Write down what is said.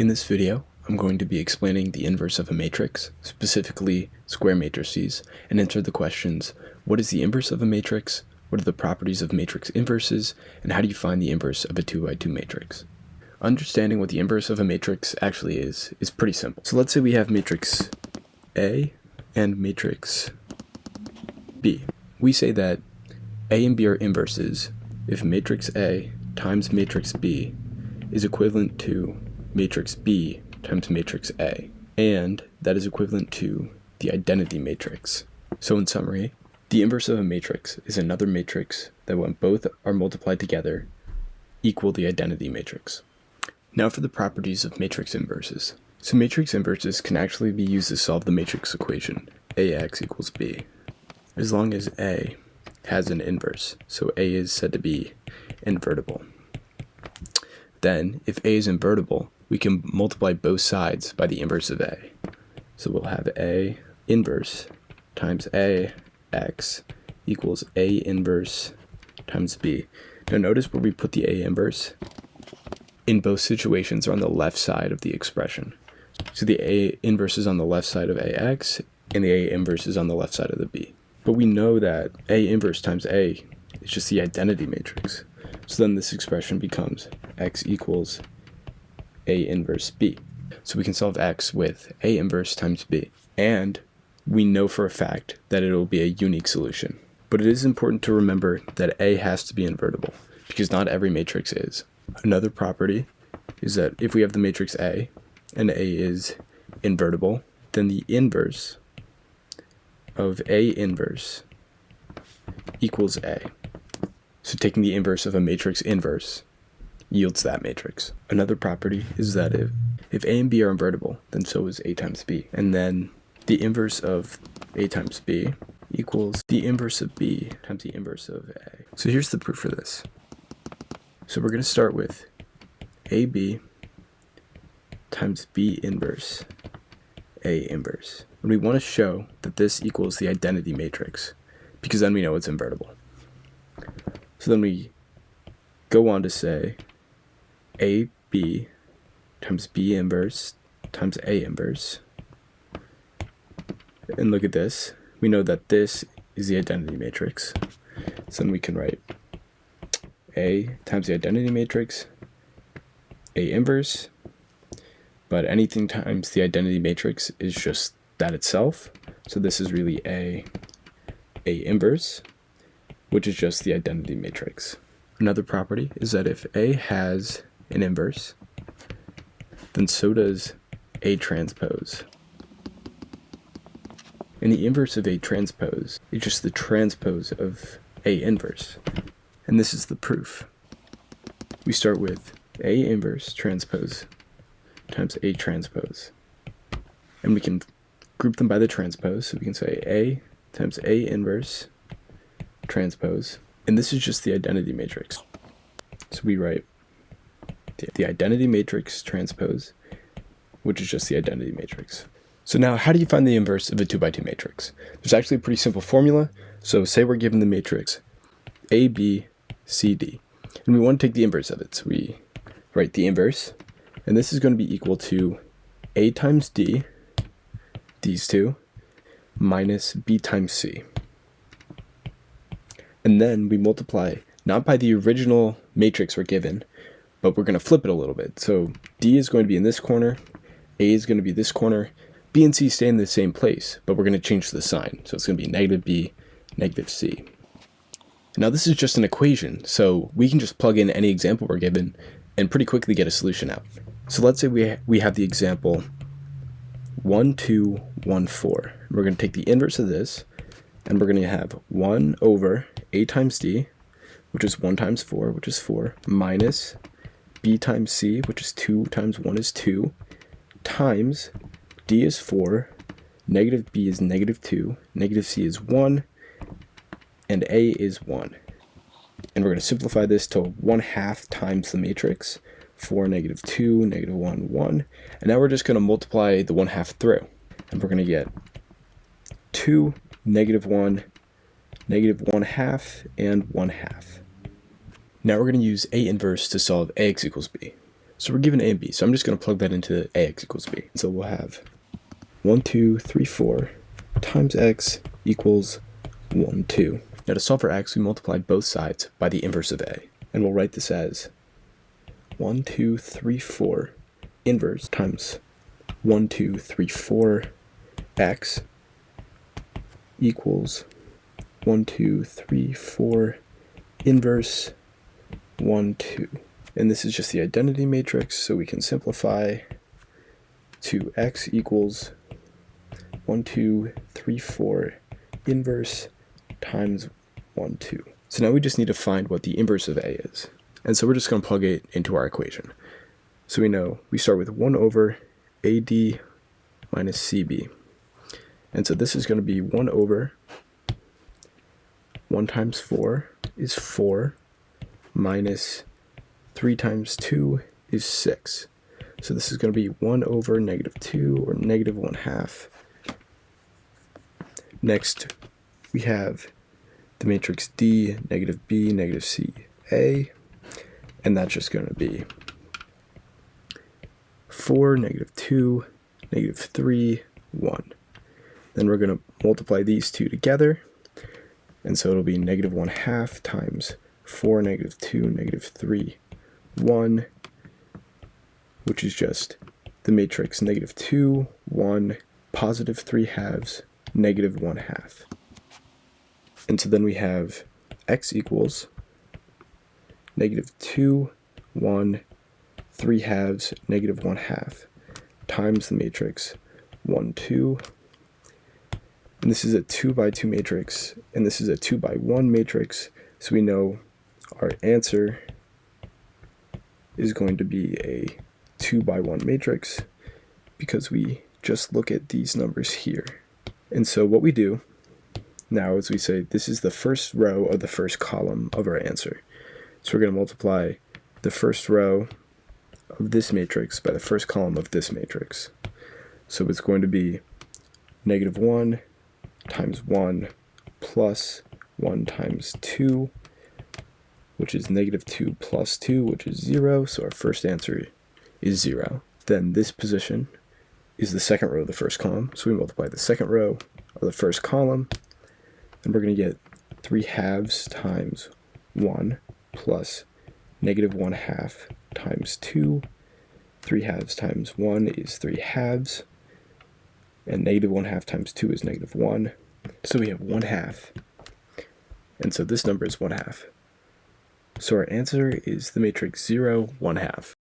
In this video, I'm going to be explaining the inverse of a matrix, specifically square matrices, and answer the questions: what is the inverse of a matrix, what are the properties of matrix inverses, and how do you find the inverse of a 2x2 matrix? Understanding what the inverse of a matrix actually is pretty simple. So let's say we have matrix A and matrix B. We say that A and B are inverses if matrix A times matrix B is equivalent to matrix B times matrix A, and that is equivalent to the identity matrix. So in summary, the inverse of a matrix is another matrix that when both are multiplied together equal the identity matrix. Now for the properties of matrix inverses. So matrix inverses can actually be used to solve the matrix equation AX equals B, as long as A has an inverse, so A is said to be invertible. Then, if A is invertible, we can multiply both sides by the inverse of A. So we'll have A inverse times AX equals A inverse times B. Now notice where we put the A inverse. In both situations are on the left side of the expression. So the A inverse is on the left side of AX, and the A inverse is on the left side of the B. But we know that A inverse times A is just the identity matrix. So then this expression becomes X equals A inverse B. So we can solve X with A inverse times B. And we know for a fact that it will be a unique solution. But it is important to remember that A has to be invertible, because not every matrix is. Another property is that if we have the matrix A, and A is invertible, then the inverse of A inverse equals A. So taking the inverse of a matrix inverse yields that matrix. Another property is that if A and B are invertible, then so is A times B. And then the inverse of A times B equals the inverse of B times the inverse of A. So here's the proof for this. So we're going to start with AB times B inverse A inverse. And we want to show that this equals the identity matrix, because then we know it's invertible. So then we go on to say AB times B inverse times A inverse. And look at this. We know that this is the identity matrix. So then we can write A times the identity matrix, A inverse, but anything times the identity matrix is just that itself. So this is really A inverse, which is just the identity matrix. Another property is that if A has an inverse, then so does A transpose. And the inverse of A transpose is just the transpose of A inverse. And this is the proof. We start with A inverse transpose times A transpose. And we can group them by the transpose. So we can say A times A inverse transpose. And this is just the identity matrix. So we write the identity matrix transpose, which is just the identity matrix. So now, how do you find the inverse of a 2x2 matrix? There's actually a pretty simple formula. So say we're given the matrix A, B, C, D, and we want to take the inverse of it. So we write the inverse, and this is going to be equal to A times D, these two, minus B times C. And then we multiply not by the original matrix we're given, but we're going to flip it a little bit. So D is going to be in this corner, A is going to be this corner, B and C stay in the same place, but we're going to change the sign. So it's going to be negative B, negative C. Now this is just an equation, so we can just plug in any example we're given and pretty quickly get a solution out. So let's say we have the example 1, 2, 1, 4. We're going to take the inverse of this, and we're going to have 1 over A times D, which is 1 times 4, which is 4, minus B times C, which is 2 times 1 is 2, times D is 4, negative B is negative 2, negative C is 1, and A is 1. And we're going to simplify this to 1/2 times the matrix, 4, negative 2, negative 1, 1. And now we're just going to multiply the 1/2 through. And we're going to get 2, negative 1, negative 1/2, and 1/2. Now we're going to use A inverse to solve AX equals B. So we're given A and B, so I'm just going to plug that into AX equals B. So we'll have 1, 2, 3, 4 times X equals 1, 2. Now to solve for X, we multiply both sides by the inverse of A. And we'll write this as 1, 2, 3, 4 inverse times 1, 2, 3, 4 X equals 1, 2, 3, 4 inverse 1, 2. And this is just the identity matrix, so we can simplify to X equals 1, 2, 3, 4 inverse times 1, 2. So now we just need to find what the inverse of A is. And so we're just going to plug it into our equation. So we know we start with 1 over AD minus CB. And so this is going to be 1 over 1 times 4 is 4 minus 3 times 2 is 6. So this is going to be 1 over negative 2, or negative 1/2. Next, we have the matrix D, negative B, negative C, A. And that's just going to be 4, negative 2, negative 3, 1. Then we're going to multiply these two together. And so it'll be negative 1/2 times 4, negative 2, negative 3, 1, which is just the matrix negative 2, 1, positive 3/2, negative 1/2. And so then we have X equals negative 2, 1, 3/2, negative 1/2 times the matrix 1, 2. And this is a 2 by 2 matrix, and this is a 2 by 1 matrix, so we know our answer is going to be a 2 by 1 matrix because we just look at these numbers here. And so what we do now is we say this is the first row of the first column of our answer. So we're going to multiply the first row of this matrix by the first column of this matrix. So it's going to be negative 1 times 1 plus 1 times 2, which is negative 2 plus 2, which is 0. So our first answer is 0. Then this position is the second row of the first column. So we multiply the second row of the first column, and we're going to get 3/2 times 1 plus negative 1/2 times 2. 3/2 times 1 is 3/2, and negative 1/2 times 2 is negative 1. So we have 1/2, and so this number is 1/2. So our answer is the matrix 0, 1/2.